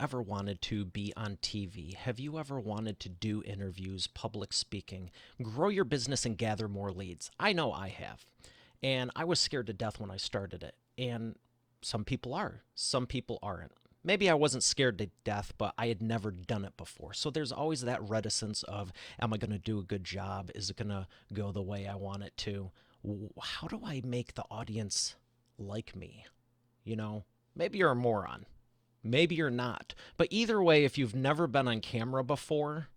ever wanted to be on TV? Have you ever wanted to do interviews, public speaking, grow your business and gather more leads? I know I have. And I was scared to death when I started it. And some people are, some people aren't. Maybe I wasn't scared to death, but I had never done it before. So there's always that reticence of, am I going to do a good job? Is it going to go the way I want it to? How do I make the audience like me? You know, maybe you're a moron. Maybe you're not. But either way, if you've never been on camera before,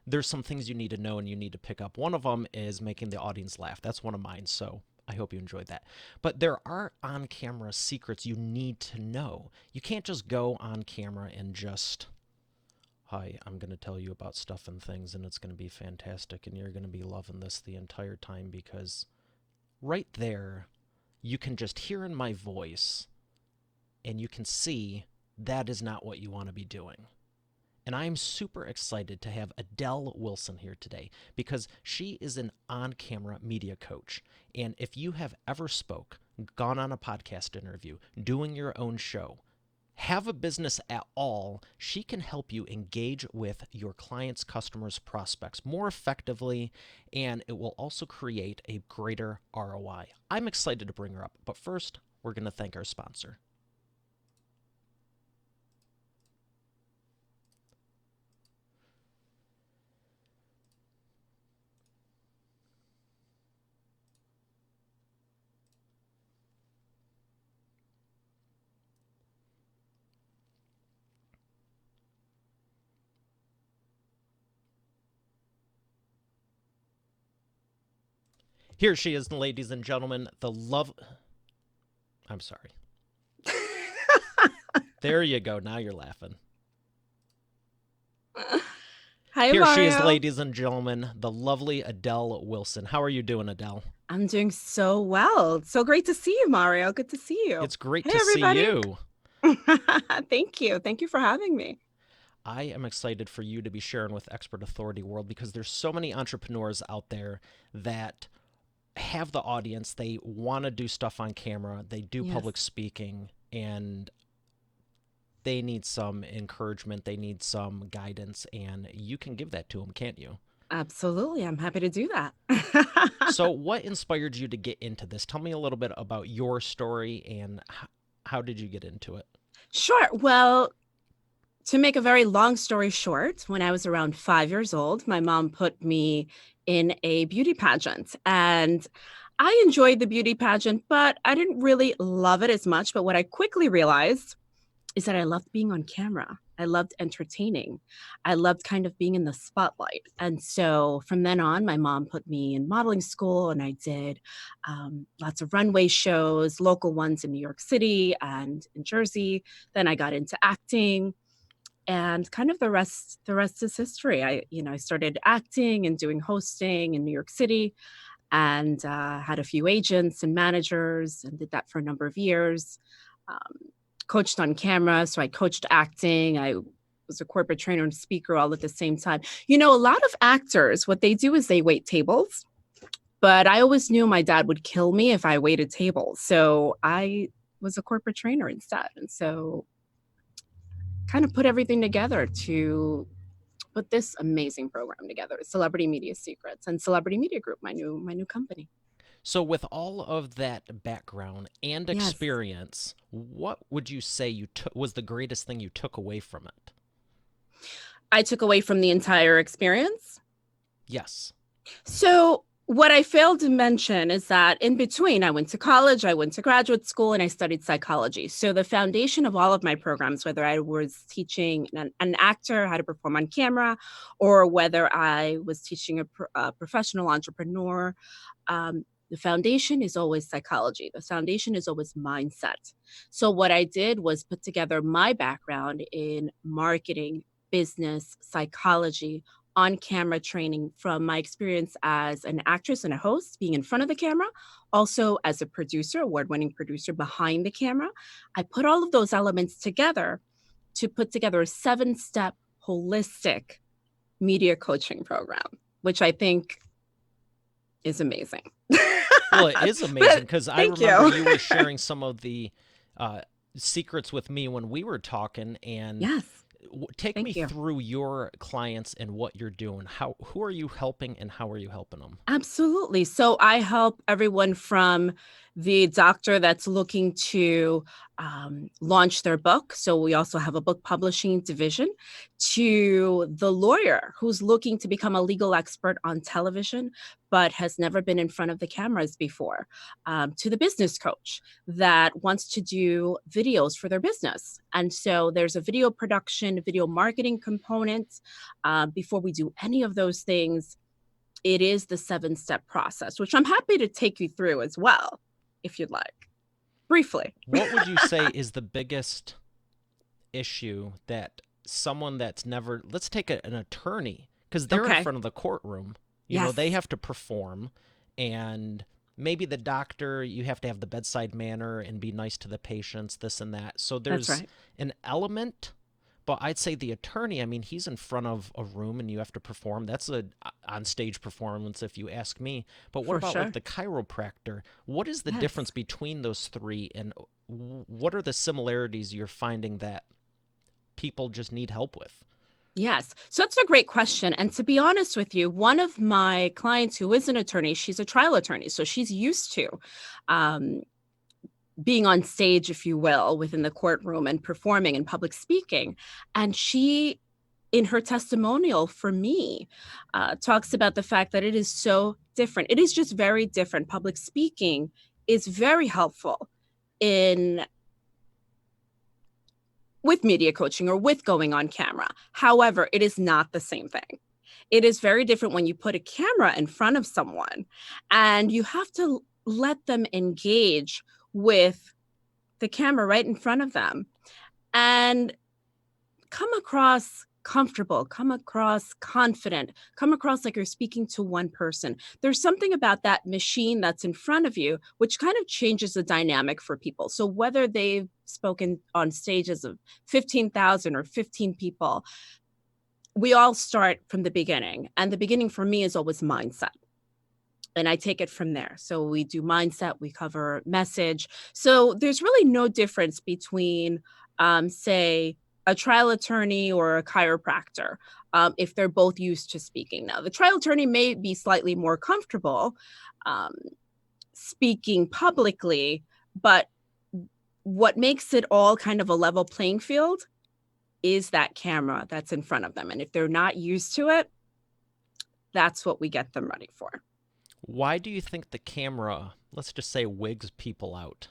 there's some things you need to know and you need to pick up. One of them is making the audience laugh. That's one of mine, so I hope you enjoyed that. But there are on-camera secrets you need to know. You can't just go on camera and just, hi, I'm going to tell you about stuff and things, and it's going to be fantastic, and you're going to be loving this the entire time, because right there, you can just hear in my voice, and you can see that is not what you want to be doing. And I'm super excited to have Adel Wilson here today because she is an on-camera media coach. And if you have ever spoke, gone on a podcast interview, doing your own show, have a business at all, she can help you engage with your clients, customers, prospects more effectively, and it will also create a greater ROI. I'm excited to bring her up, but first, we're going to thank our sponsor. Here she is, ladies and gentlemen, the love... I'm sorry. There you go. Now you're laughing. Hi, Here she is, Mario. ladies and gentlemen, the lovely Adel Wilson. How are you doing, Adel? I'm doing so well. So great to see you, Mario. Good to see you. It's great Hey, to see everybody. you. Thank you. Thank you for having me. I am excited for you to be sharing with Expert Authority World because there's so many entrepreneurs out there that have the audience. They want to do stuff on camera. They do public Yes, speaking, and they need some encouragement. They need some guidance, and you can give that to them, can't you? absolutely. I'm happy to do that. So, what inspired you to get into this? Tell me a little bit about your story and how did you get into it? Sure. Well, to make a very long story short, when I was around 5 years old, my mom put me in a beauty pageant. And I enjoyed the beauty pageant, but I didn't really love it as much. But what I quickly realized is that I loved being on camera. I loved entertaining. I loved kind of being in the spotlight. And so from then on, my mom put me in modeling school and I did lots of runway shows, local ones in New York City and in Jersey. Then I got into acting and kind of the rest is history. I started acting and doing hosting in New York City and had a few agents and managers and did that for a number of years. Um, Coached on camera, so I coached acting. I was a corporate trainer and speaker all at the same time. A lot of actors, what they do is they wait tables, but I always knew my dad would kill me if I waited tables. So I was a corporate trainer instead. And so kind of put everything together to put this amazing program together, Celebrity Media Secrets and Celebrity Media Group, my new company. So, with all of that background and Yes. experience, what would you say was the greatest thing you took away from it? I took away from the entire experience. Yes. So, what I failed to mention is that in between, I went to college, I went to graduate school, and I studied psychology. So, the foundation of all of my programs, whether I was teaching an actor how to perform on camera, or whether I was teaching a professional entrepreneur, the foundation is always psychology. The foundation is always mindset. So, what I did was put together my background in marketing, business, psychology, on camera training from my experience as an actress and a host, being in front of the camera, also as a producer, award winning producer behind the camera. I put all of those elements together to put together a 7-step holistic media coaching program, which I think is amazing. Well, it is amazing because I Thank remember you. you were sharing some of the uh, secrets with me when we were talking, and Yes. Take me Thank you. through your clients and what you're doing. Who are you helping and how are you helping them? Absolutely. So I help everyone from the doctor that's looking to launch their book. So we also have a book publishing division, to the lawyer who's looking to become a legal expert on television, but has never been in front of the cameras before, to the business coach that wants to do videos for their business. And so there's a video production, video marketing component. Before we do any of those things, it is the seven-step process, which I'm happy to take you through as well, if you'd like, briefly. What would you say is the biggest issue that someone that's never, let's take an attorney, because they're in Okay. front of the courtroom, they Yes, have to perform, and maybe the doctor, you have to have the bedside manner and be nice to the patients, this and that. So that's there's right. an element. But I'd say the attorney, I mean, he's in front of a room and you have to perform. That's a on stage performance, if you ask me. But what For about like sure. the chiropractor? What is the difference Yes. between those three, and what are the similarities you're finding that people just need help with? Yes. So that's a great question. And to be honest with you, one of my clients who is an attorney, she's a trial attorney. So she's used to um, being on stage, if you will, within the courtroom and performing and public speaking. And she, in her testimonial for me, talks about the fact that it is so different. It is just very different. Public speaking is very helpful in with media coaching or with going on camera. However, it is not the same thing. It is very different when you put a camera in front of someone and you have to let them engage with the camera right in front of them and come across comfortable, come across confident, come across like you're speaking to one person. There's something about that machine that's in front of you, which kind of changes the dynamic for people. So whether they've spoken on stages of 15,000 or 15 people, we all start from the beginning. And the beginning for me is always mindset. And I take it from there. So we do mindset, we cover message. So there's really no difference between, say, a trial attorney or a chiropractor, if they're both used to speaking. Now, the trial attorney may be slightly more comfortable um, speaking publicly, but what makes it all kind of a level playing field is that camera that's in front of them. And if they're not used to it, that's what we get them ready for. Why do you think the camera, let's just say, wigs people out?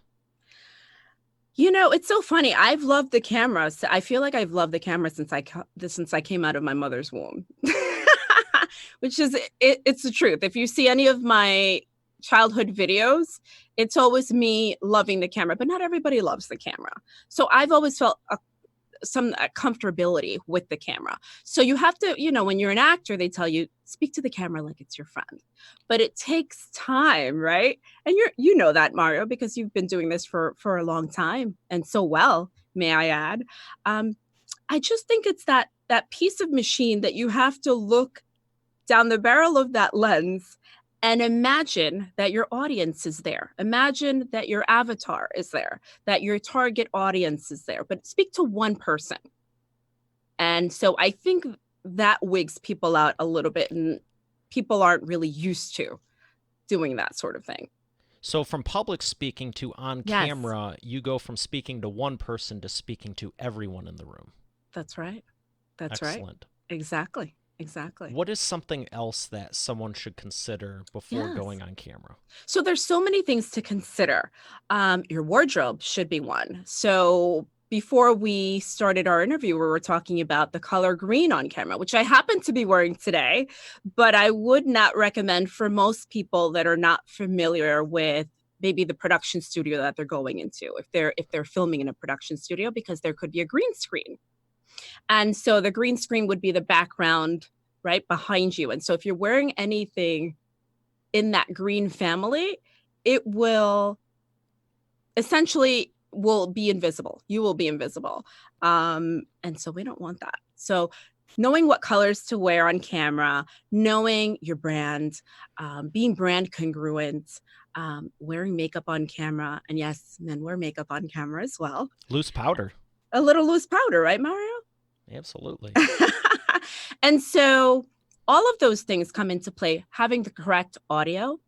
You know, it's so funny. I've loved the camera. I feel like I've loved the camera since I came out of my mother's womb, which is it's the truth. If you see any of my childhood videos, it's always me loving the camera, but not everybody loves the camera. So I've always felt some comfortability with the camera. So you have to, when you're an actor, they tell you speak to the camera like it's your friend. But it takes time, right? And you know that, Mario, because you've been doing this for a long time and so well, may I add. Um, I just think it's that piece of machine that you have to look down the barrel of that lens and imagine that your audience is there. Imagine that your avatar is there, that your target audience is there, but speak to one person. And so I think that wigs people out a little bit, and people aren't really used to doing that sort of thing. So from public speaking to on Yes, camera, you go from speaking to one person to speaking to everyone in the room. that's right. That's right. Excellent. Exactly. Exactly. What is something else that someone should consider before Yes. going on camera? So there's so many things to consider. Your wardrobe should be one. So before we started our interview, we were talking about the color green on camera, which I happen to be wearing today, but I would not recommend for most people that are not familiar with maybe the production studio that they're going into, if they're filming in a production studio, because there could be a green screen. And so the green screen would be the background right behind you. And so if you're wearing anything in that green family, it will essentially will be invisible. You will be invisible. And so we don't want that. So knowing what colors to wear on camera, knowing your brand, being brand congruent, wearing makeup on camera. And yes, men wear makeup on camera as well. Loose powder. A little loose powder, right, Mario? Absolutely. And so all of those things come into play, having the correct audio.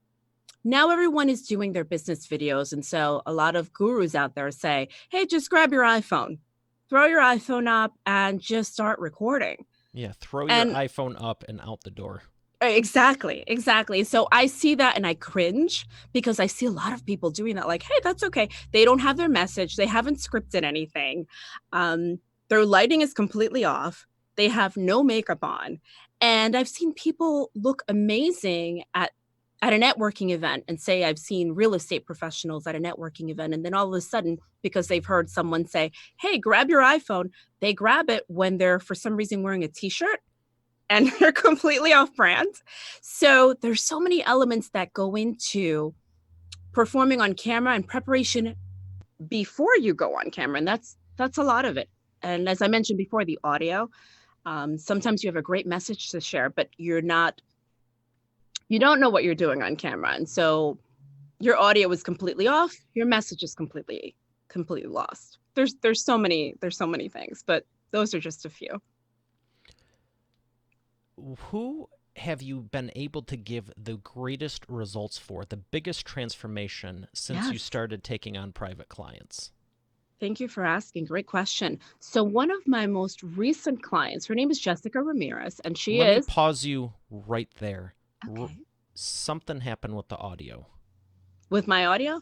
Now everyone is doing their business videos. And so a lot of gurus out there say, hey, just grab your iPhone, throw your iPhone up and just start recording. Yeah, throw your And iPhone up and out the door. exactly, exactly. So I see that and I cringe because I see a lot of people doing that. Like, hey, that's okay. They don't have their message. They haven't scripted anything. Um, their lighting is completely off. They have no makeup on. And I've seen people look amazing at a networking event and say, I've seen real estate professionals at a networking event. And then all of a sudden, because they've heard someone say, hey, grab your iPhone, they grab it when they're for some reason wearing a t-shirt and they're completely off brand. So there's so many elements that go into performing on camera and preparation before you go on camera. And that's a lot of it. And as I mentioned before, the audio, sometimes you have a great message to share, but you don't know what you're doing on camera. And so your audio is completely off, your message is completely lost. There's so many things, but those are just a few. Who have you been able to give the greatest results for, the biggest transformation since you Yes. started taking on private clients? Thank you for asking. Great question. So one of my most recent clients, her name is Jessica Ramirez, and she Let me is pause you right there. R- okay Something happened with the audio. with my audio.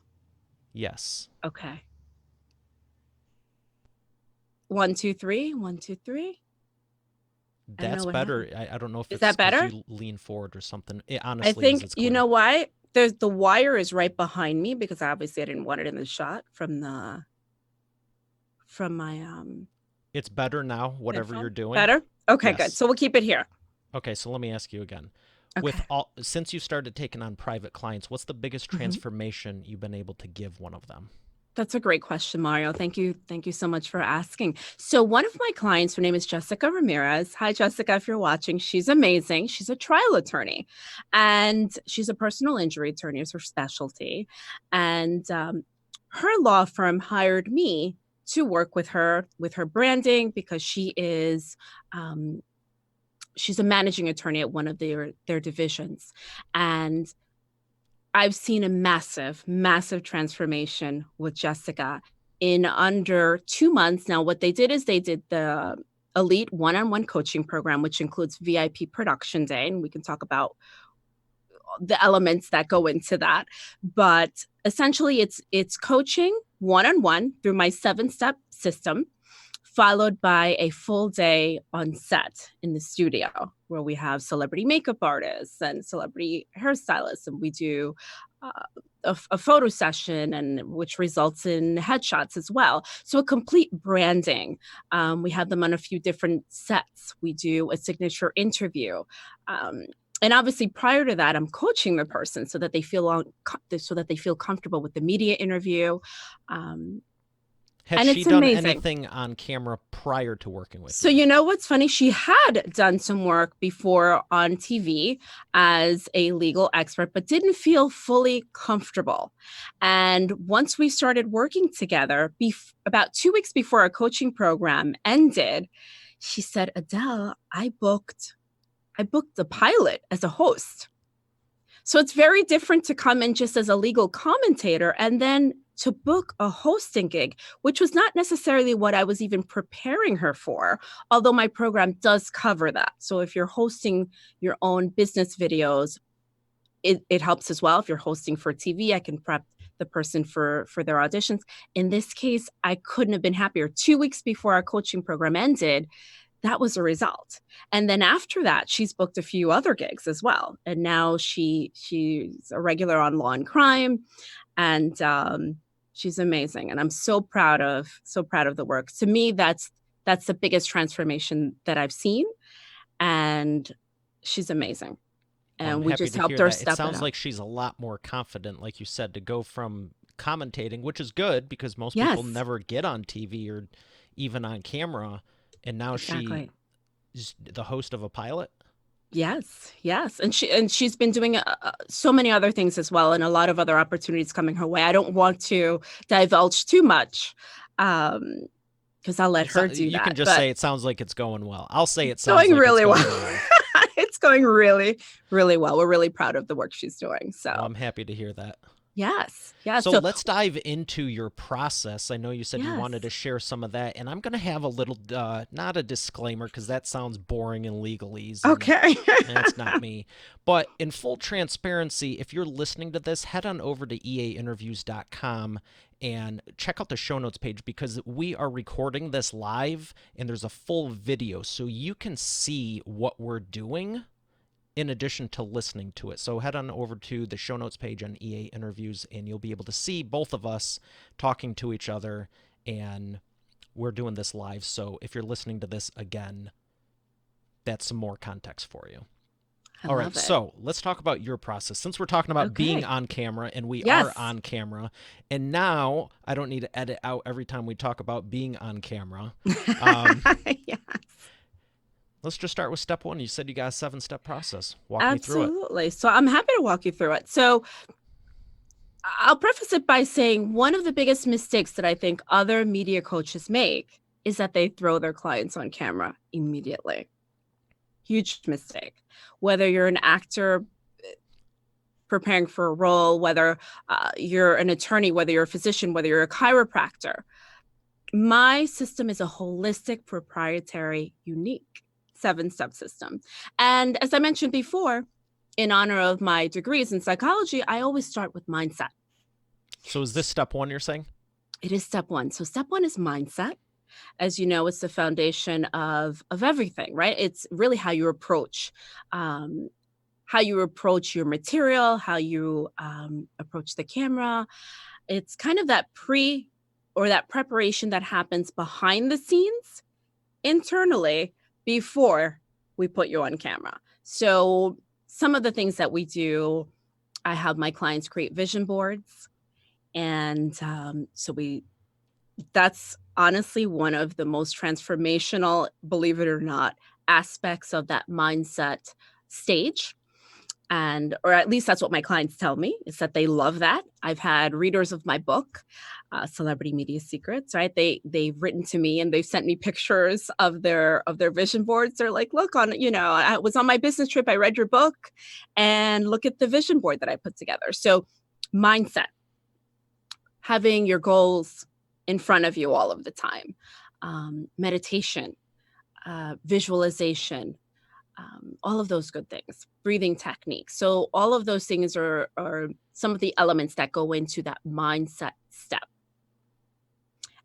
Yes. Okay. 1, 2, 3, 1, 2, 3. I don't know That's what better. happened. I don't know if Is it's that because better? you lean forward or something. It I honestly is. think It's you clear. know why. There's the wire is right behind me because obviously I didn't want it in the shot from my It's better now, whatever you're headphone. doing. Better? Okay, good. Yes. So we'll keep it here. Okay, so let me ask you again. With Okay. all since you started taking on private clients, what's the biggest Mhm. transformation you've been able to give one of them? That's a great question, Mario. Thank you. Thank you so much for asking. So, one of my clients, her name is Jessica Ramirez. Hi, Jessica, if you're watching. She's amazing. She's a trial attorney and she's a personal injury attorney, is her specialty. And her law firm hired me to work with her branding because um, she's a managing attorney at one of their divisions. And I've seen a massive, massive transformation with Jessica in under 2 months. Now, what they did is they did the elite one-on-one coaching program, which includes VIP production day, and we can talk about the elements that go into that. But essentially, it's coaching one-on-one through my 7-step system, followed by a full day on set in the studio where we have celebrity makeup artists and celebrity hairstylists, and we do uh, a photo session, and which results in headshots as well. So a complete branding. We have them on a few different sets. We do a signature interview. Um, and obviously prior to that I'm coaching the person so that they feel comfortable with the media interview. um, Has and she it's done amazing. anything on camera prior to working with So you? you know what's funny? She had done some work before on TV as a legal expert, but didn't feel fully comfortable. And once we started working together, about 2 weeks before our coaching program ended, she said, Adele, I booked the pilot as a host. So it's very different to come in just as a legal commentator and then to book a hosting gig, which was not necessarily what I was even preparing her for, although my program does cover that. So if you're hosting your own business videos, it helps as well. If you're hosting for TV, I can prep the person for their auditions. In this case, I couldn't have been happier. 2 weeks before our coaching program ended, that was a result. And then after that, she's booked a few other gigs as well. And now she's a regular on Law and Crime, and she's amazing. And I'm so proud of the work. To me, that's the biggest transformation that I've seen, and she's amazing. Well, I'm And we happy just to helped hear her that. It step it sounds up. like she's a lot more confident, like you said, to go from commentating, which is good because most people Yes, never get on TV or even on camera, and now she exactly. is the host of a pilot. Yes, yes, and she's been doing so many other things as well, and a lot of other opportunities coming her way. I don't want to divulge too much, um, because I'll let her do You can that. just But say it sounds like it's going well. I'll say it it's sounds going like it's really going well. well. It's going really, really well. We're really proud of the work she's doing. Well, So I'm happy to hear that. yes, yes. So So let's dive into your process. I know you said you wanted to yes. share some of that, and I'm going to have a little, not a disclaimer, because that sounds boring and legalese, and Okay. that's not me. But in full transparency, if you're listening to this, head on over to eainterviews.com and check out the show notes page, because we are recording this live and there's a full video so you can see what we're doing in addition to listening to it. So head on over to the show notes page on EA Interviews and you'll be able to see both of us talking to each other, and we're doing this live. So if you're listening to this again, that's some more context for you. I All right, love it. so let's talk about your process. Since we're talking about being Okay. on camera, and we are Yes. on camera, and now I don't need to edit out every time we talk about being on camera. Yes. Let's just start with step one. You said you got a 7-step process. Walk me through it. Absolutely. So I'm happy to walk you through it. So I'll preface it by saying one of the biggest mistakes that I think other media coaches make is that they throw their clients on camera immediately. Huge mistake. Whether you're an actor preparing for a role, whether you're an attorney, whether you're a physician, whether you're a chiropractor, my system is a holistic, proprietary, unique 7-step system. And as I mentioned before, in honor of my degrees in psychology, I always start with mindset. So is this step one you're saying? It is step one. So step one is mindset. As you know, it's the foundation of everything, right? It's really um, how you approach your material, how you approach the camera. It's kind of that that preparation that happens behind the scenes internally before we put you on camera. So some of the things that we do, I have my clients create vision boards. And that's honestly one of the most transformational, believe it or not, aspects of that mindset stage. And, or at least that's what my clients tell me, is that they love that. I've had readers of my book, Celebrity Media Secrets, right? They've written to me and they've sent me pictures of their vision boards. They're like, look, I was on my business trip, I read your book, and look at the vision board that I put together. So mindset, having your goals in front of you all of the time, meditation, visualization, all of those good things, breathing techniques. So all of those things are some of the elements that go into that mindset step.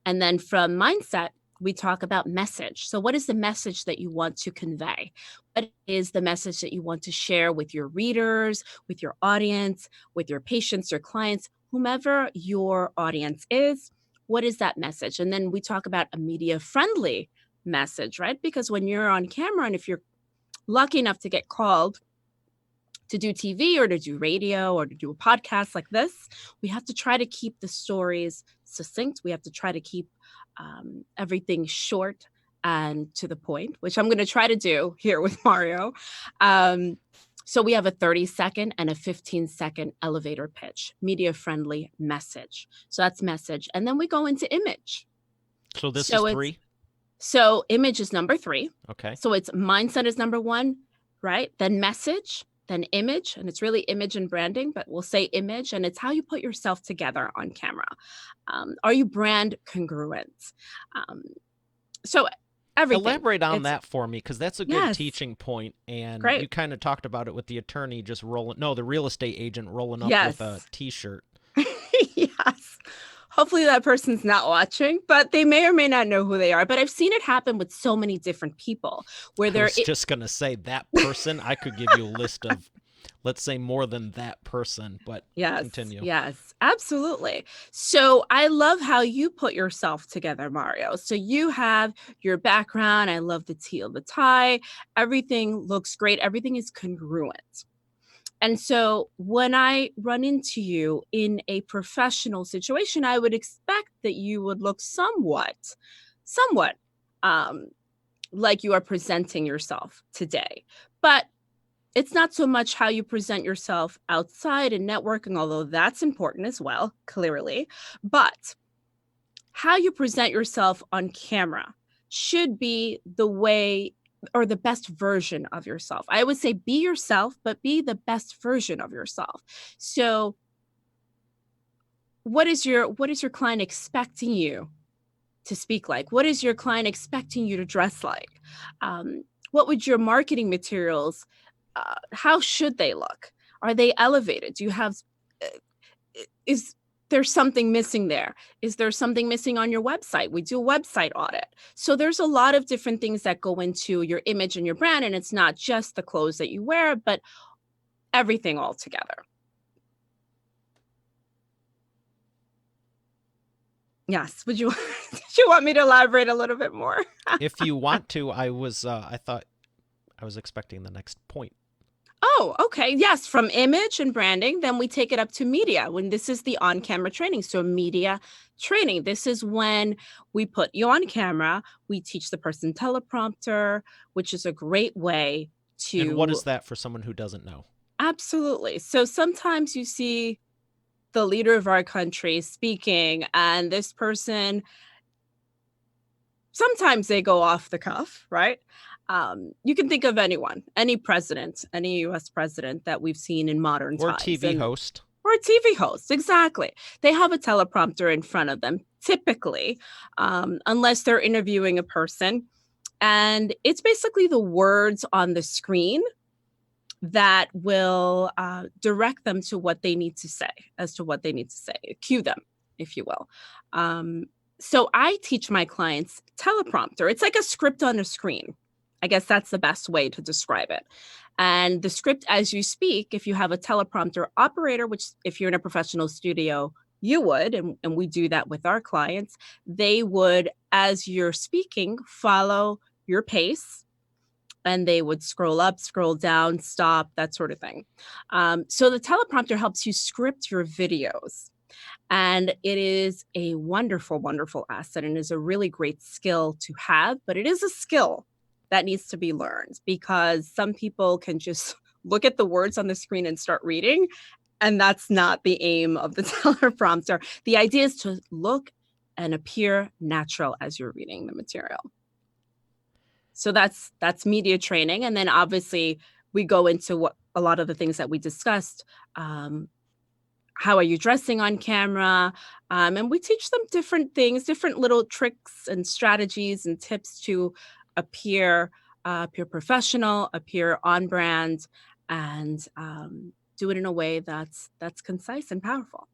And then from mindset, we talk about message. So what is the message that you want to convey? What is the message that you want to share with your readers, with your audience, with your patients, your clients, whomever your audience is? What is that message? And then we talk about a media friendly message, right? Because when you're on camera, and if you're lucky enough to get called to do TV or to do radio or to do a podcast like this, we have to try to keep the stories succinct. We have to try to keep everything short and to the point, which I'm going to try to do here with Mario. So we have a 30-second and a 15-second elevator pitch, media-friendly message. So that's message. And then we go into image. So this So is it's 3? So image is number 3. Okay. So it's mindset is number 1, right? Then message, then image, and it's really image and branding, but we'll say image, and it's how you put yourself together on camera. Are you brand congruent? So everything. Elaborate on that for me, because that's a good Yes, teaching point, and you great. kind of talked about it with the attorney just the real estate agent rolling up with a Yes. T-shirt. Yes. Hopefully that person's not watching, but they may or may not know who they are. But I've seen it happen with so many different people where I was just going to say that person. I could give you a list of, let's say, more than that person, but Yes, continue. yes, absolutely. So I love how you put yourself together, Mario. So you have your background. I love the teal, the tie. Everything looks great. Everything is congruent. And so when I run into you in a professional situation, I would expect that you would look somewhat um, like you are presenting yourself today. But it's not so much how you present yourself outside and networking, although that's important as well, clearly. But how you present yourself on camera should be the way or the best version of yourself. I would say be yourself, but be the best version of yourself. So what is your client expecting you to speak like? What is your client expecting you to dress like? What would your marketing materials, how should they look? Are they elevated? Do you have, uh, is there something missing there? Is there something missing on your website? We do a website audit. So there's a lot of different things that go into your image and your brand. And it's not just the clothes that you wear, but everything all together. Yes. Did you want me to elaborate a little bit more? If you want to, I thought I was expecting the next point. Oh, okay. Yes, from image and branding, then we take it up to media when this is the on-camera training. So media training, this is when we put you on camera, we teach the person teleprompter, which is a great way And what to is that for someone who doesn't know? absolutely. So sometimes you see the leader of our country speaking and this person sometimes they go off the cuff, right? You can think of anyone, any president, any US president that we've seen in modern Or times. TV host. Or a TV host, exactly. They have a teleprompter in front of them, typically, unless they're interviewing a person. And it's basically the words on the screen that will direct them to what they need to say, as to what they need to say, cue them, if you will. Um, so I teach my clients teleprompter. It's like a script on a screen. I guess that's the best way to describe it. And the script as you speak, if you have a teleprompter operator, which if you're in a professional studio, you would, and we do that with our clients, they would, as you're speaking, follow your pace and they would scroll up, scroll down, stop, that sort of thing. So the teleprompter helps you script your videos. And it is a wonderful, wonderful asset and is a really great skill to have, but it is a skill that needs to be learned because some people can just look at the words on the screen and start reading. And that's not the aim of the teleprompter. The idea is to look and appear natural as you're reading the material. So that's media training. And then obviously we go into what a lot of the things that we discussed. How are you dressing on camera? And we teach them different things, different little tricks and strategies and tips to appear appear professional, appear on brand, and do it in a way that's concise and powerful.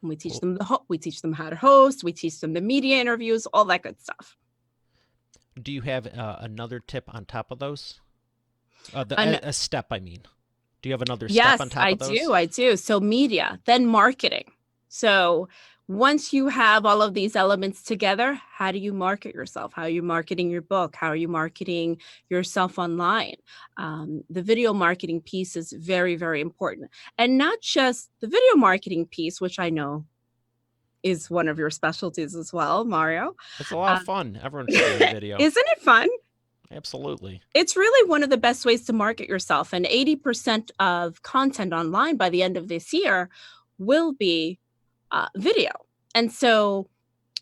And we teach Well, them we teach them how to host, we teach them the media interviews, all that good stuff. do you have another tip on top of those? And A step, I mean. Do you have another step on yes, top I of those? do. I do. So media, then marketing. So once you have all of these elements together, how do you market yourself? How are you marketing your book? How are you marketing yourself online? The video marketing piece is very, very important. And not just the video marketing piece, which I know is one of your specialties as well, Mario. It's a lot of Uh, fun. Everyone should be in video. isn't it fun? Absolutely. It's really one of the best ways to market yourself. And 80% of content online by the end of this year will be video. And so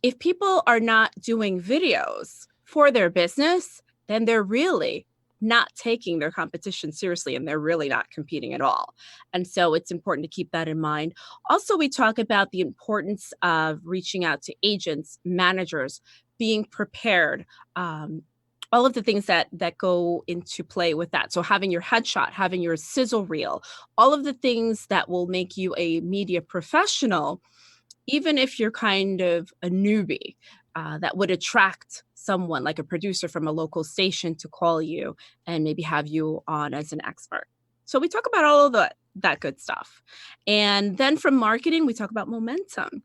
if people are not doing videos for their business, then they're really not taking their competition seriously and they're really not competing at all. And so it's important to keep that in mind. Also, we talk about the importance of reaching out to agents, managers, being prepared. All of the things that go into play with that. So having your headshot, having your sizzle reel, all of the things that will make you a media professional even if you're kind of a newbie, that would attract someone like a producer from a local station to call you and maybe have you on as an expert. So we talk about all of that good stuff. And then from marketing, we talk about momentum,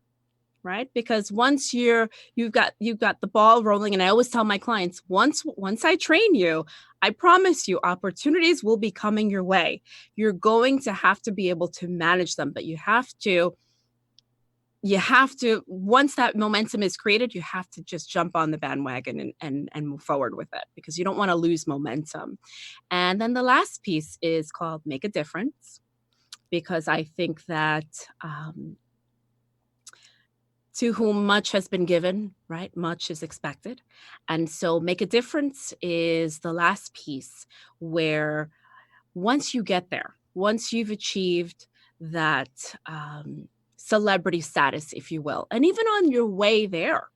right? Because once you've got the ball rolling, and I always tell my clients, once I train you, I promise you opportunities will be coming your way. You're going to have to be able to manage them, but you have to once that momentum is created, you have to just jump on the bandwagon and move forward with it because you don't want to lose momentum. And then the last piece is called make a difference because I think that To whom much has been given, right? Much is expected. And so make a difference is the last piece where once you get there, once you've achieved that celebrity status, if you will, and even on your way there,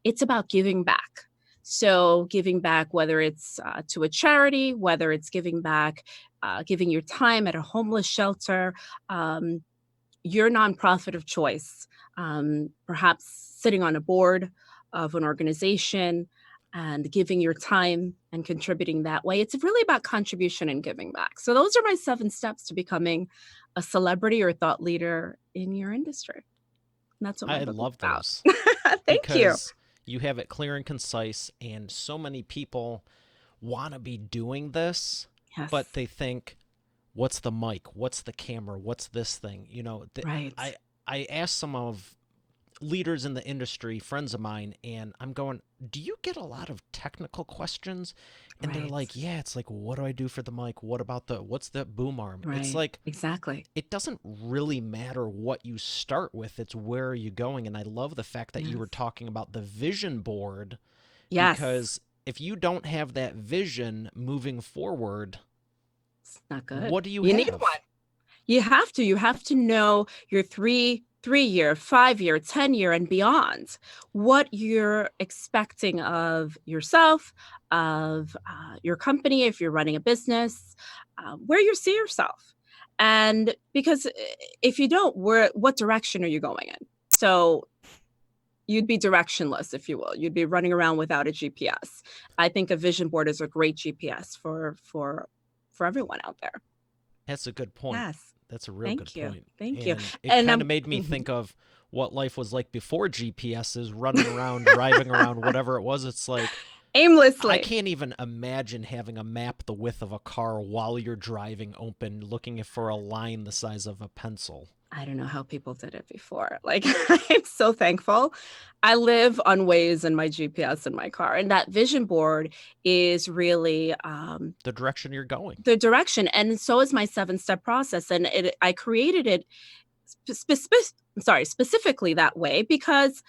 it's about giving back. So, giving back, whether it's to a charity, whether it's giving back, giving your time at a homeless shelter, um, your nonprofit of choice, perhaps sitting on a board of an organization and giving your time and contributing that way. It's really about contribution and giving back. So, those are my 7 steps to becoming a celebrity or thought leader in your industry. And that's what my I book is love about. those Thank you. because you have it clear and concise, and so many people want to be doing this, but Yes, they think, what's the mic? What's the camera? What's this thing? right, I asked some of leaders in the industry, friends of mine, and I'm going, do you get a lot of technical questions? And they're right, like, yeah, it's like, what do I do for the mic? What's the boom arm? It's right. like, Exactly. it doesn't really matter what you start with. It's where are you going? And I love the fact that you were Yes. talking about the vision board, Yes. because if you don't have that vision moving forward, It's not good. what do you You need one. have? You have to know your 3-year, 5-year, 10-year, and beyond, what you're expecting of yourself, of your company, if you're running a business, where you see yourself. And because if you don't, what direction are you going in? So you'd be directionless, if you will. You'd be running around without a GPS. I think a vision board is a great GPS for everyone out there. That's a good point. Yes. That's a real good Thank you. point. Thank you. And it And kind of made me mhm, think of what life was like before GPSs, running around, driving around, whatever it was. It's like, I aimlessly. can't even imagine having a map the width of a car while you're driving open, looking for a line the size of a pencil. I don't know how people did it before. Like, I'm so thankful. I live on Waze and my GPS in my car, and that vision board is really The direction you're going. the direction. And so is my 7-step process. And I created it specifically that way because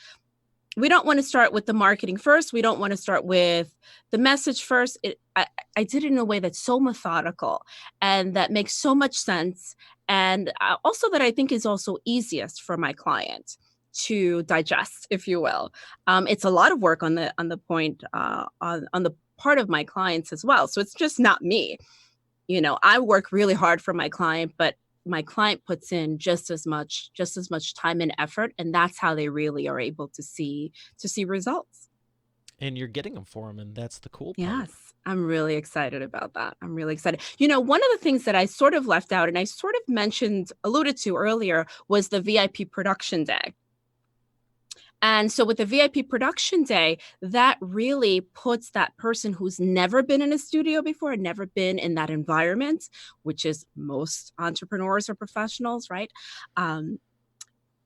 we don't want to start with the marketing first. We don't want to start with the message first. I did it in a way that's so methodical and that makes so much sense. And also that I think is also easiest for my client to digest, if you will. It's a lot of work on the point on the part of my clients as well. So it's just not me. I work really hard for my client, but my client puts in just as much time and effort, and that's how they really are able to see results. And you're getting them for them, and that's the cool part. Yes, I'm really excited about that. I'm really excited. One of the things that I sort of left out and I sort of alluded to earlier was the VIP production day. And so with the VIP production day, that really puts that person who's never been in a studio before and never been in that environment, which is most entrepreneurs or professionals, right? Um,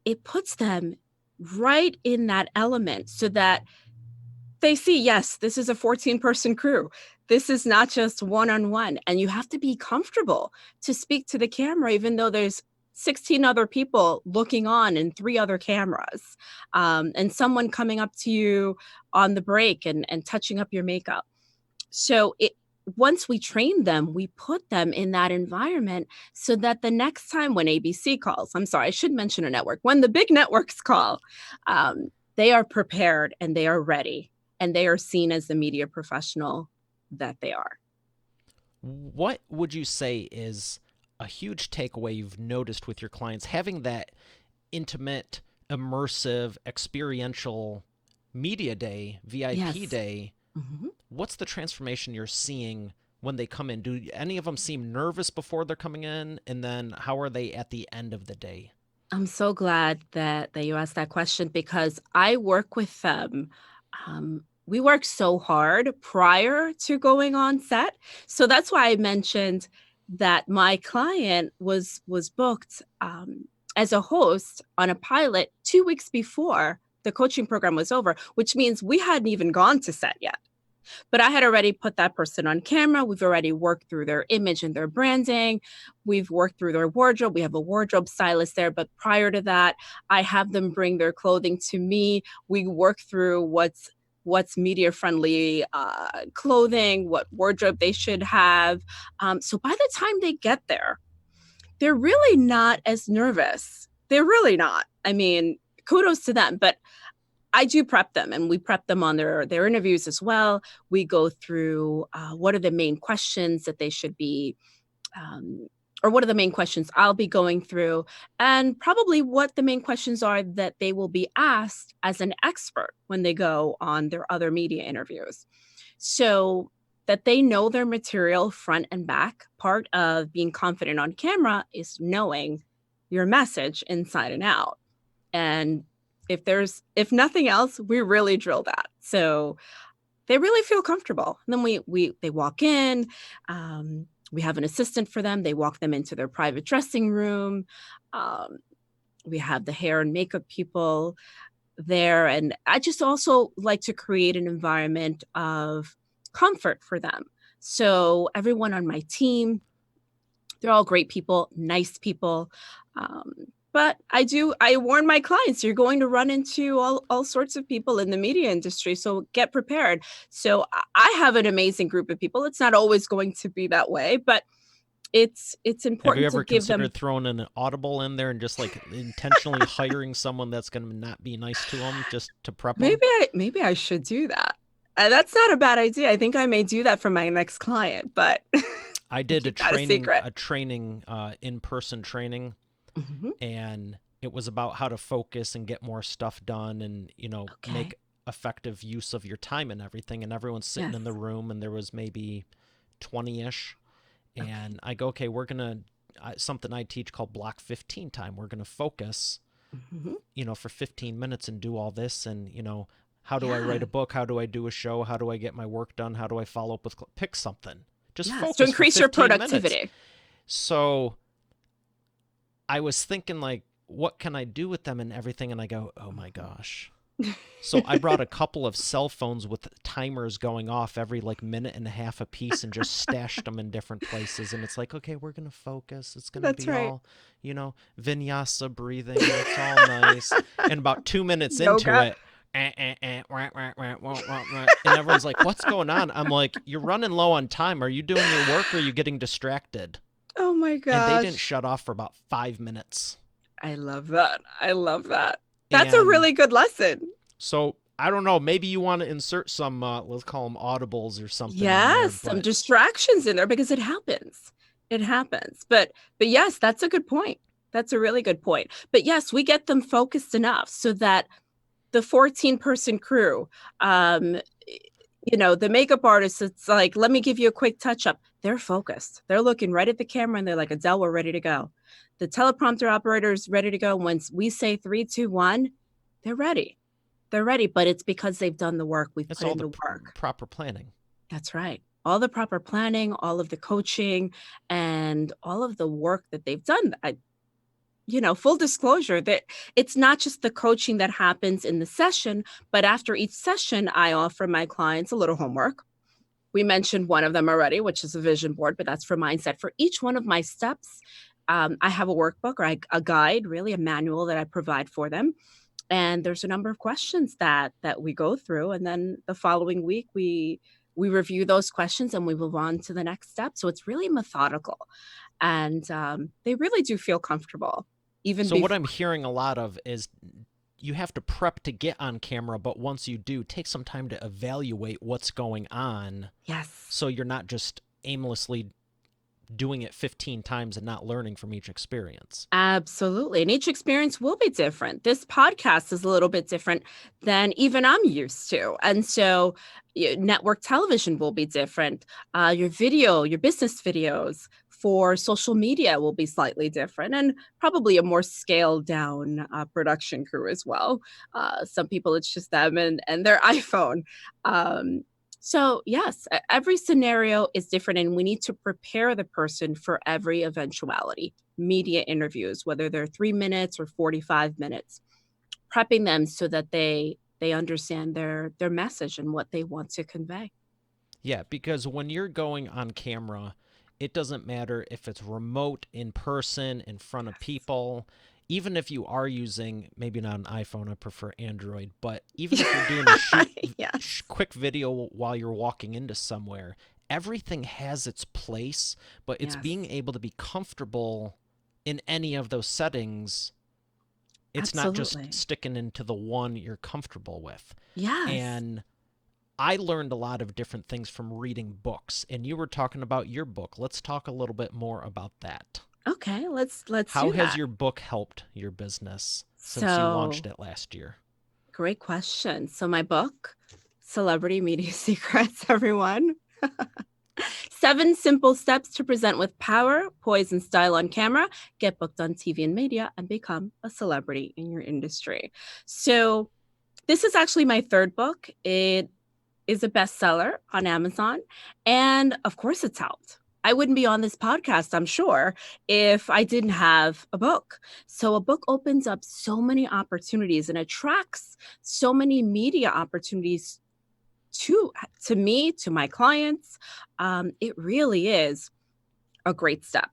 it puts them right in that element so that they see, yes, this is a 14-person crew. This is not just one-on-one. And you have to be comfortable to speak to the camera, even though there's 16 other people looking on and 3 other cameras, and someone coming up to you on the break and touching up your makeup. So once we train them, we put them in that environment so that the next time when ABC calls, I'm sorry, I should mention a network, when the big networks call, they are prepared and they are ready and they are seen as the media professional that they are. What would you say is a huge takeaway you've noticed with your clients having that intimate, immersive, experiential media day, VIP Yes. day? Mhm. What's the transformation you're seeing when they come in? Do any of them seem nervous before they're coming in? And then how are they at the end of the day? I'm so glad that you asked that question because I work with them. We work so hard prior to going on set, so that's why I mentioned that my client was booked as a host on a pilot 2 weeks before the coaching program was over, which means we hadn't even gone to set yet. But I had already put that person on camera. We've already worked through their image and their branding. We've worked through their wardrobe. We have a wardrobe stylist there. But prior to that, I have them bring their clothing to me. We work through what's media friendly clothing, what wardrobe they should have. So by the time they get there, they're really not as nervous. They're really not. I mean, kudos to them. But I do prep them, and we prep them on their interviews as well. We go through what are the main questions that they should be, um, or what are the main questions I'll be going through, and probably what the main questions are that they will be asked as an expert when they go on their other media interviews. So that they know their material front and back. Part of being confident on camera is knowing your message inside and out. And if nothing else, we really drill that. So they really feel comfortable. And then they walk in, we have an assistant for them. They walk them into their private dressing room. Um, we have the hair and makeup people there. And I just also like to create an environment of comfort for them. So everyone on my team, they're all great people, nice people. But I warn my clients, you're going to run into all sorts of people in the media industry. So get prepared. So I have an amazing group of people. It's not always going to be that way, but it's Have you important to ever give them. considered throwing an audible in there and just like intentionally hiring someone that's going to not be nice to them just to prep them? Maybe I should do that. That's not a bad idea. I think I may do that for my next client, but I did keep that a secret. in-person training, Mhm. and it was about how to focus and get more stuff done and, Okay. make effective use of your time and everything. And everyone's sitting Yes. in the room, and there was maybe 20-ish. Okay. And I go, okay, we're going to, something I teach called block 15 time. We're going to focus, Mhm. for 15 minutes and do all this. And, how do I write Yeah. a book? How do I do a show? How do I get my work done? How do I follow up with, pick something. Just Yes. To focus for increase your 15 minutes. productivity. So I was thinking, like, what can I do with them and everything? And I go, oh my gosh. So I brought a couple of cell phones with timers going off every like minute and a half a piece and just stashed them in different places. And it's like, okay, we're going to focus. It's going to That's be right. all, vinyasa breathing. It's all nice. And about 2 minutes into Yoga. it, and everyone's like, what's going on? I'm like, you're running low on time. Are you doing your work or are you getting distracted? Oh my And they didn't gosh. shut off for about 5 minutes. I love that. I love that. That's a And really good lesson. so I don't know. Maybe you want to insert some, let's call them audibles or something in there. Yes, some But distractions in there because it happens. It happens. But yes, that's a good point. That's a really good point. But yes, we get them focused enough so that the 14-person crew, um, the makeup artist, it's like, let me give you a quick touch up. They're focused. They're looking right at the camera and they're like, Adele, we're ready to go. The teleprompter operator is ready to go. Once we say 3, 2, 1, they're ready. They're ready, but it's because they've done the work. We've it's put all in the the work. proper planning. That's right. All the proper planning, all of the coaching, and all of the work that they've done. Full disclosure that it's not just the coaching that happens in the session, but after each session, I offer my clients a little homework. We mentioned one of them already, which is a vision board, but that's for mindset. For each one of my steps, I have a workbook or a guide, really a manual that I provide for them. And there's a number of questions that we go through, and then the following week we review those questions and we move on to the next step. So it's really methodical, and they really do feel comfortable even So what before. I'm hearing a lot of is you have to prep to get on camera, but once you do, take some time to evaluate what's going on Yes. so you're not just aimlessly doing it 15 times and not learning from each experience. Absolutely. And each experience will be different. This podcast is a little bit different than even I'm used to. And so network television will be different. Your video, your business videos for social media will be slightly different and probably a more scaled down production crew as well. Some people, it's just them and their iPhone. Um, so, yes, every scenario is different, and we need to prepare the person for every eventuality. Media interviews, whether they're 3 minutes or 45 minutes, prepping them so that they understand their message and what they want to convey. Yeah, because when you're going on camera, it doesn't matter if it's remote, in person, in front of people. Even if you are using maybe not an iPhone, I prefer Android, but even if you're doing a Yes, quick video while you're walking into somewhere, everything has its place, but it's yes, being able to be comfortable in any of those settings. It's not just absolutely. sticking into the one you're comfortable with. Yes. And I learned a lot of different things from reading books, and you were talking about your book. Let's talk a little bit more about that. Okay, let's How do has that. your book helped your business since you launched So, it last year? great question. So my book, Celebrity Media Secrets, everyone. 7 simple steps to present with power, poise, and style on camera, get booked on TV and media, and become a celebrity in your industry. So, this is actually my third book. It is a bestseller on Amazon. And of course, it's helped. I wouldn't be on this podcast, I'm sure, if I didn't have a book. So, a book opens up so many opportunities and attracts so many media opportunities to to me, to my clients. It really is a great step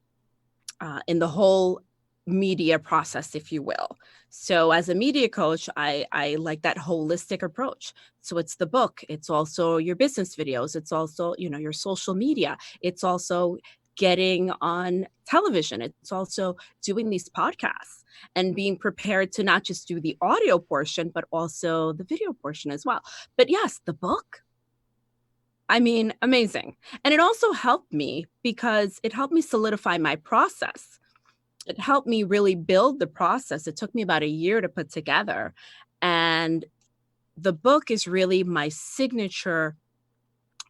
in the whole media process, if you will. So, as a media coach, I like that holistic approach. So, it's the book, it's also your business videos, it's also, your social media, it's also getting on television, it's also doing these podcasts and being prepared to not just do the audio portion, but also the video portion as well. But yes, the book, I mean, amazing. And it also helped me because it helped me solidify my process. It helped me really build the process. It took me about a year to put together. And the book is really my signature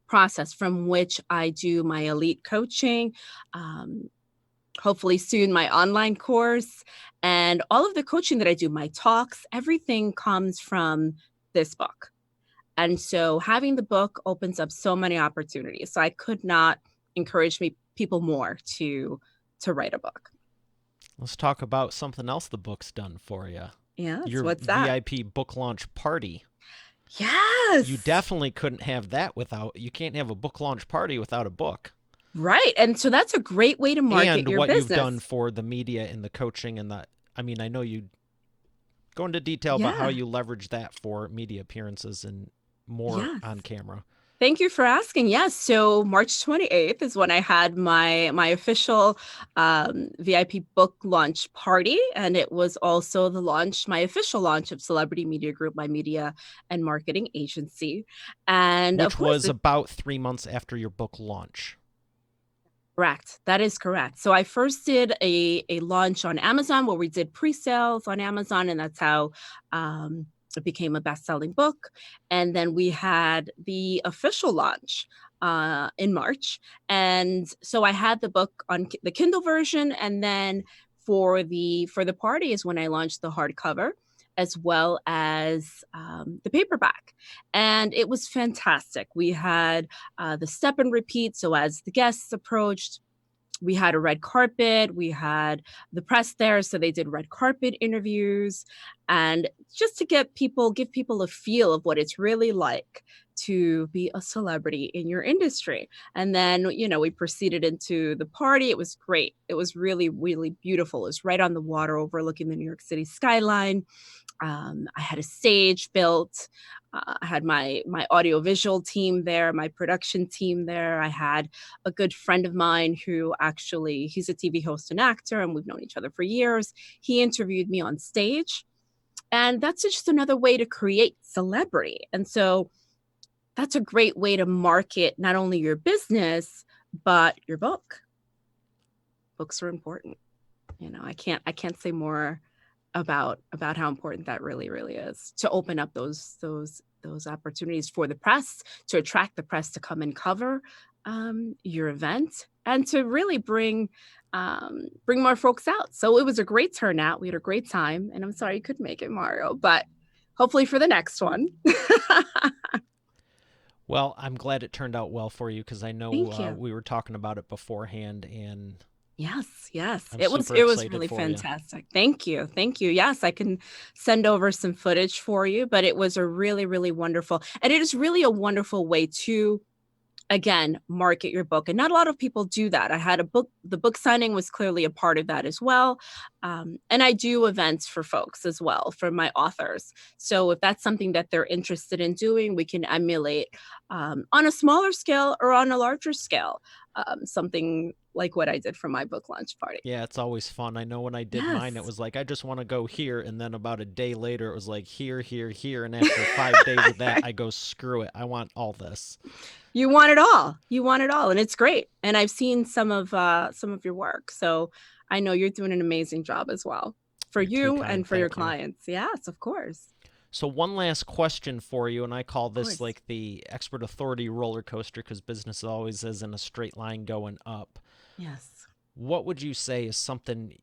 process from which I do my elite coaching, um, hopefully soon my online course, and all of the coaching that I do, my talks, everything comes from this book. And so having the book opens up so many opportunities. So I could not encourage me people more to write a book. Let's talk about something else the book's done for you. Yes, Your what's that? VIP book launch party. You Yes. definitely couldn't have that without, you can't have a book launch party without a book. Right. And so that's a great way to market And your what you've done business. for the media and the coaching and the, I mean, I know you go into detail about how Yeah. you leverage that for media appearances and more Yes. on camera. Thank you for asking. Yes. So March 28th is when I had my official VIP book launch party. And it was also my official launch of Celebrity Media Group, my media and marketing agency. And of Which course, was about 3 months after your book launch. correct. That is correct. So I first did a launch on Amazon where we did pre-sales on Amazon, and that's how it became a best-selling book. And then we had the official launch in March. And so I had the book on the Kindle version, and then for the party is when I launched the hardcover as well as the paperback. And it was fantastic. We had the step and repeat. So as the guests approached, we had a red carpet, we had the press there. So they did red carpet interviews. And just to give people a feel of what it's really like to be a celebrity in your industry. And then, we proceeded into the party. It was great. It was really, really beautiful. It was right on the water overlooking the New York City skyline. I had a stage built. I had my audiovisual team there, my production team there. I had a good friend of mine who actually he's a TV host and actor, and we've known each other for years. He interviewed me on stage, and that's just another way to create celebrity. And so that's a great way to market not only your business but your book. Books are important. I can't say more about how important that really really is to open up those opportunities for the press, to attract the press to come and cover your event, and to really bring more folks out. So it was a great turnout. We had a great time, and I'm sorry you couldn't make it, Mario, but hopefully for the next one. Well, I'm glad it turned out well for you because I know Thank you. we were talking about it beforehand, and Yes, yes. I'm It was super it was excited really for you. fantastic. Thank you. Thank you. Yes, I can send over some footage for you, but it was a really, really wonderful, and it is really a wonderful way to again, market your book. And not a lot of people do that. I had a book, the book signing was clearly a part of that as well. And I do events for folks as well, for my authors. So if that's something that they're interested in doing, we can emulate on a smaller scale or on a larger scale, something like what I did for my book launch party. Yeah, it's always fun. I know when I did mine, it Yes. was like, I just want to go here. And then about a day later, it was like, here, here, here. And after 5 days of that, I go, screw it. I want all this. You want it all. You want it all, and it's great. And I've seen some of your work, so I know you're doing an amazing job as well for You're too you kind. and for your Thank you. clients. Yes, of course, So, one last question for you, and I call of this course. like the expert authority roller coaster because business always is in a straight line going up. Yes. What would you say is something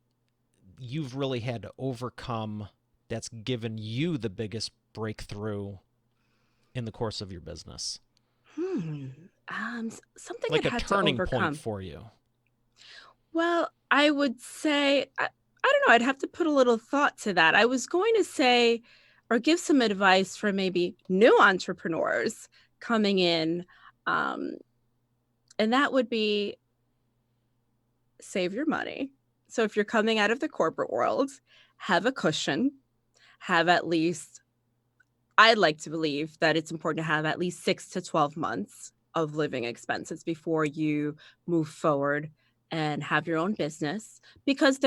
you've really had to overcome that's given you the biggest breakthrough in the course of your business? Hmm. Something I'd Like a had to turning point overcome. for you. Well, I would say I don't know. I'd have to put a little thought to that. I was going to say, or give some advice for maybe new entrepreneurs coming in, um, and that would be save your money. So if you're coming out of the corporate world, have a cushion, have at least, I'd like to believe that it's important to have at least 6 to 12 months of living expenses before you move forward and have your own business, because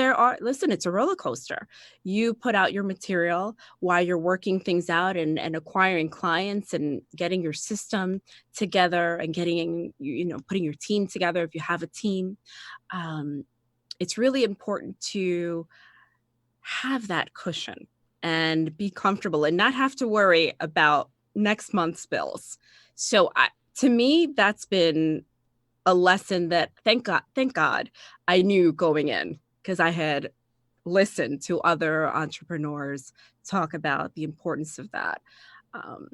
listen, it's a roller coaster. You put out your material while you're working things out and acquiring clients and getting your system together and putting your team together if you have a team. um, it's really important to have that cushion and be comfortable and not have to worry about next month's bills. So to me, that's been a lesson that thank God I knew going in, because I had listened to other entrepreneurs talk about the importance of that. Um,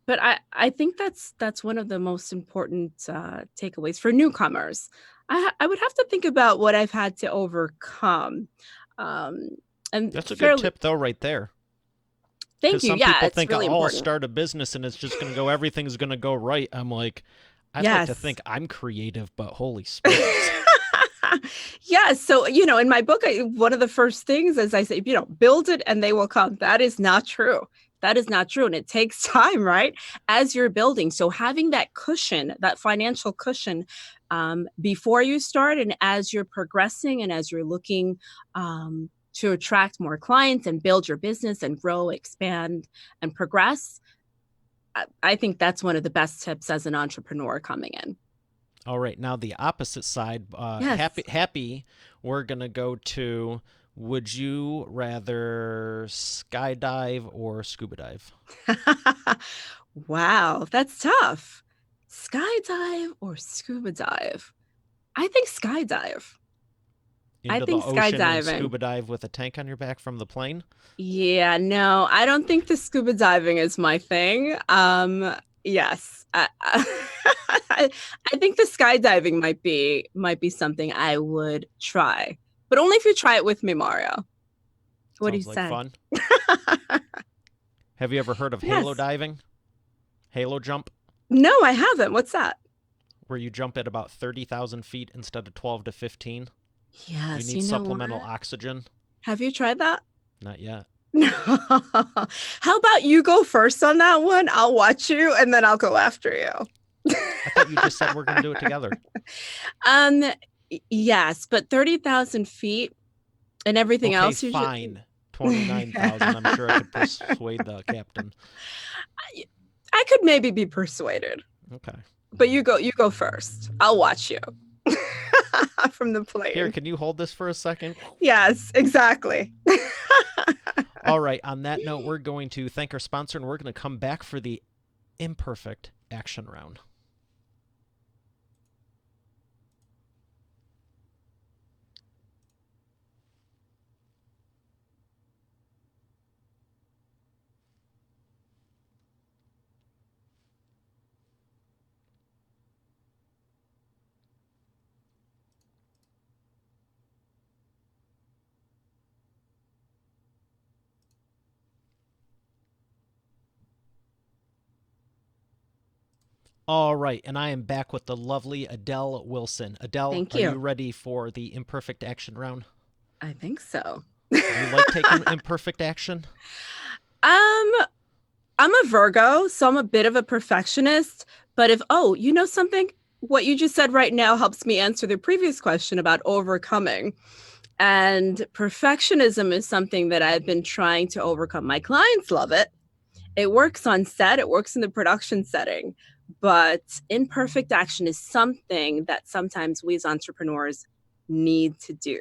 but I think that's one of the most important takeaways for newcomers. I would have to think about what I've had to overcome. Um, and That's a good fairly, tip, though, right there. thank Because you. some Yeah, people it's think, oh, really I'll important. start a business and it's just going to go, everything's going to go right. I'm like, I'd like to Yes. think I'm creative, but holy smokes. Yes. So, in my book, one of the first things is I say, build it and they will come. That is not true. That is not true. And it takes time, right? As you're building. So, having that cushion, that financial cushion, before you start and as you're progressing and as you're looking to attract more clients and build your business and grow, expand, and progress, I think that's one of the best tips as an entrepreneur coming in. All right, now the opposite side. Yes. Happy. We're gonna go to. Would you rather skydive or scuba dive Wow, that's tough. Skydive or scuba dive? I think skydive. I into the think ocean and skydiving. scuba dive with a tank on your back from the plane? Yeah, no, I don't think the scuba diving is my thing. Yes. I I think the skydiving might be something I would try. But only if you try it with me, Mario. What do you Sounds like say? fun. Have you ever heard of halo Yes. diving? Halo jump, No, I haven't. What's that? where you jump at about 30,000 feet instead of 12 to 15. You Yes, need you know supplemental what? oxygen. Have you tried that? Not yet. No. How about you go first on that one? I'll watch you and then I'll go after you. I thought you just said we're going to do it together. um, yes, but 30,000 feet and everything Okay, else you just. fine. 29,000. I'm sure I could persuade the captain. I could maybe be persuaded, Okay. but you go first. I'll watch you from the Here, plane. can you hold this for a second? Yes, exactly. All right, on that note, we're going to thank our sponsor and we're going to come back for the imperfect action round. All right, and I am back with the lovely Adele Wilson. Adele, Thank are you you. ready for the imperfect action round? I think so. Do you like taking imperfect action? Um, I'm a Virgo, so I'm a bit of a perfectionist. But you know something? What you just said right now helps me answer the previous question about overcoming. And perfectionism is something that I've been trying to overcome. My clients love it. It works on set, it works in the production setting. But imperfect action is something that sometimes we as entrepreneurs need to do.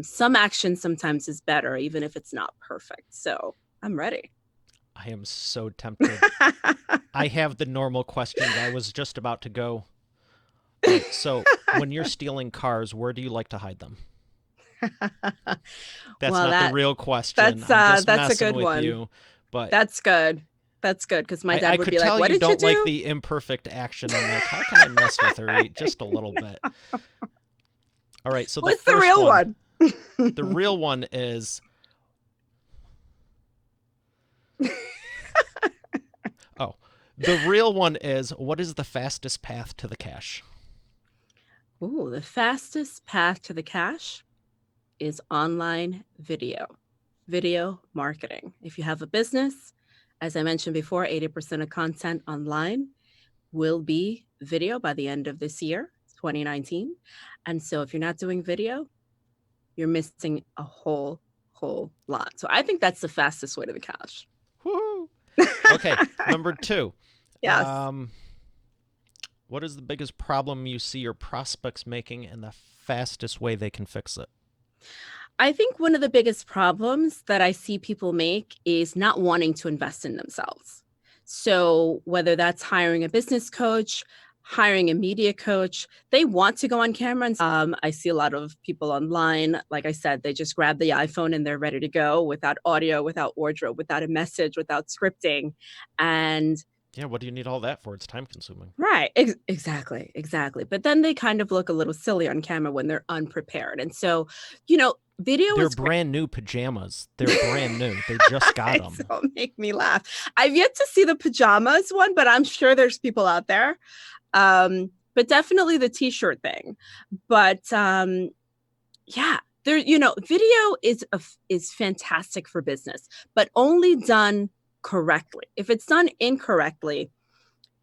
Some action sometimes is better, even if it's not perfect. So I'm ready. I am so tempted. I have the normal questions. I was just about to go. All right, so when you're stealing cars, where do you like to hide them? That's Well, not the that real question. I'm just that's a messing good with one. you. But That's good. That's good because my I dad would could be like, tell "What you did you don't like do?" the imperfect action. I'm like, how can I mess with her just a little bit? All right, so the What's the first real one, one? the real one is, oh, the real one is, what is the fastest path to the cash? Ooh, the fastest path to the cash is online video marketing. If you have a business, as I mentioned before, 80% of content online will be video by the end of this year, 2019. And so if you're not doing video, you're missing a whole lot. So I think that's the fastest way to the cash. Woohoo! Okay, number two. Yes. Um, what is the biggest problem you see your prospects making and the fastest way they can fix it? I think one of the biggest problems that I see people make is not wanting to invest in themselves. So, whether that's hiring a business coach, hiring a media coach, they want to go on camera. And I see a lot of people online, like I said, they just grab the iPhone and they're ready to go without audio, without wardrobe, without a message, without scripting. And Yeah, what do you need all that for? It's time consuming. right. Exactly. But then they kind of look a little silly on camera when they're unprepared. And so, video They're is great. brand new pajamas. They're brand new. They just got them. Don't make me laugh. I've yet to see the pajamas one, but I'm sure there's people out there. But definitely the t-shirt thing. But yeah, video is fantastic for business, but only done correctly. If it's done incorrectly,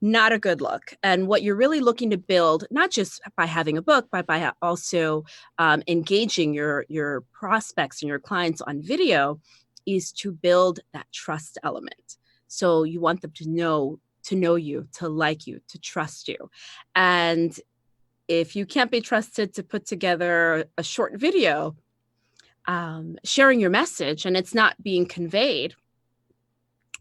not a good look. And what you're really looking to build, not just by having a book, but by also engaging your prospects and your clients on video, is to build that trust element. So you want them to know you, to like you, to trust you. And if you can't be trusted to put together a short video, sharing your message and it's not being conveyed,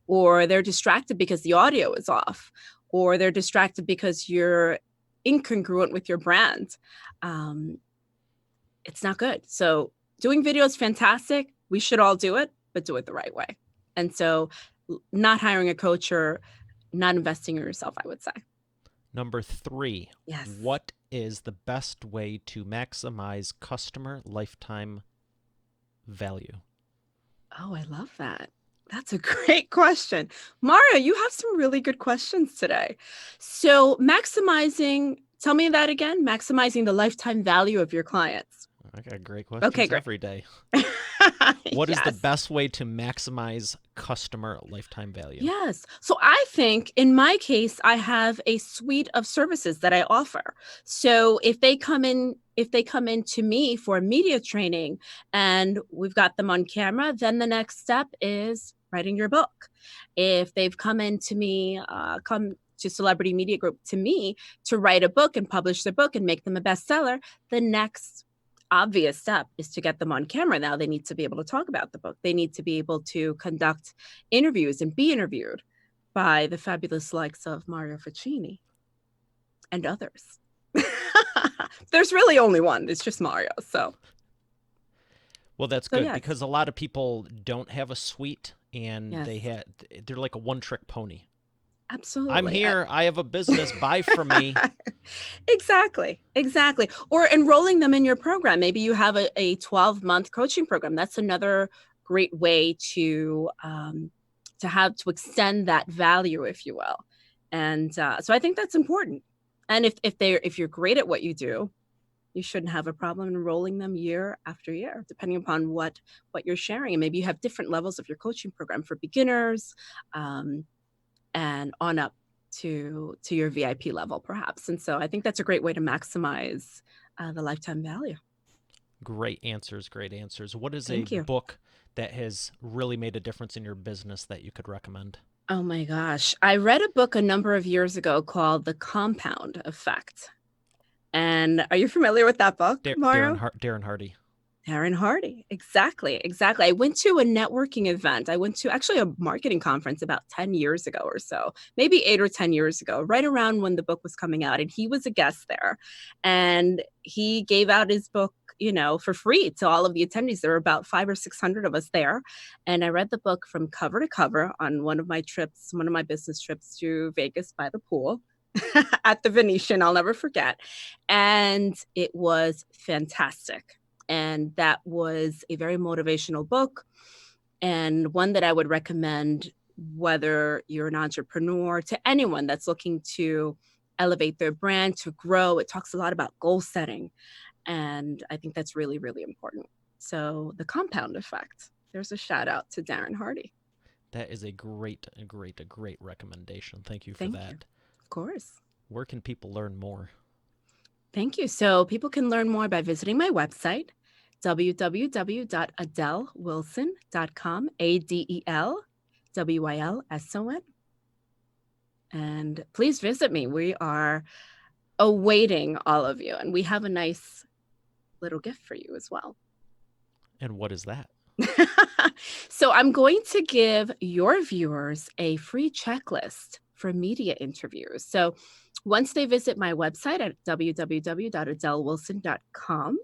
or they're distracted because the audio is off, or they're distracted because you're incongruent with your brand, um, it's not good. So doing video is fantastic. We should all do it, but do it the right way. And so not hiring a coach or not investing in yourself, I would say. Number three, Yes. what is the best way to maximize customer lifetime value? Oh, I love that. That's a great question. Mario, you have some really good questions today. So, tell me that again, maximizing the lifetime value of your clients. I got great Okay, questions great. every day. What is the Yes. best way to maximize customer lifetime value? Yes. So I think in my case, I have a suite of services that I offer. So if they come in to me for media training and we've got them on camera, then the next step is writing your book. If they've come to Celebrity Media Group to me to write a book and publish their book and make them a bestseller, the next obvious step is to get them on camera. Now they need to be able to talk about the book. They need to be able to conduct interviews and be interviewed by the fabulous likes of Mario Fachini and others. There's really only one. It's just Mario. Well, that's So good yes, because a lot of people don't have a suite and yes, they're like a one-trick pony. I'm absolutely. here. I have a business. Buy from me. Exactly. Or enrolling them in your program. Maybe you have a 12-month coaching program. That's another great way to extend that value, if you will. And so I think that's important. And if you're great at what you do, you shouldn't have a problem enrolling them year after year, depending upon what you're sharing. And maybe you have different levels of your coaching program for beginners, um, and on up to your VIP level, perhaps. And so I think that's a great way to maximize the lifetime value. Great answers, great answers. What is a Thank you. book that has really made a difference in your business that you could recommend? Oh my gosh. I read a book a number of years ago called The Compound Effect. And are you familiar with that book, Mario? Darren Hardy. Darren Hardy. Exactly. Exactly. I went to a networking event. I went to actually a marketing conference about 10 years ago or so, maybe 8 or 10 years ago, right around when the book was coming out. And he was a guest there. And he gave out his book, for free to all of the attendees. There were about 500 or 600 of us there. And I read the book from cover to cover on one of my trips, one of my business trips to Vegas by the pool. At the Venetian, I'll never forget. And it was fantastic. And that was a very motivational book, and one that I would recommend whether you're an entrepreneur, to anyone that's looking to elevate their brand, to grow. It talks a lot about goal setting. And I think that's really, really important. So the compound effect, there's a shout out to Darren Hardy. That is a great recommendation. Thank you for Thank you. that. Of course. Where can people learn more? Thank you. So people can learn more by visiting my website, www.adelwilson.com, ADELWILSON. And please visit me. We are awaiting all of you, and we have a nice little gift for you as well. And what is that? So I'm going to give your viewers a free checklist for media interviews. So once they visit my website at www.adelwilson.com,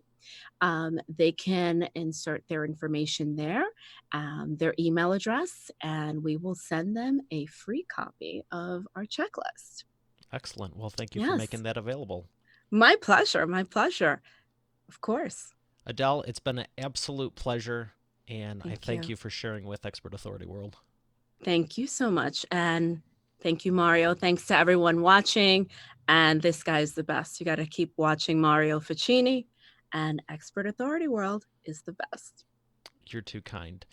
they can insert their information there, their email address, and we will send them a free copy of our checklist. Excellent. Well, thank you for Yes. making that available. My pleasure. My pleasure. Of course. Adel, it's been an absolute pleasure, and I thank you. you for sharing with Expert Authority World. Thank you so much. And thank you, Mario. Thanks to everyone watching. And this guy's the best. You got to keep watching Mario Fachini, and Expert Authority World is the best. You're too kind.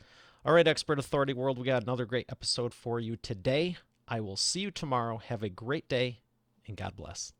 All right, Expert Authority World, we got another great episode for you today. I will see you tomorrow. Have a great day, and God bless.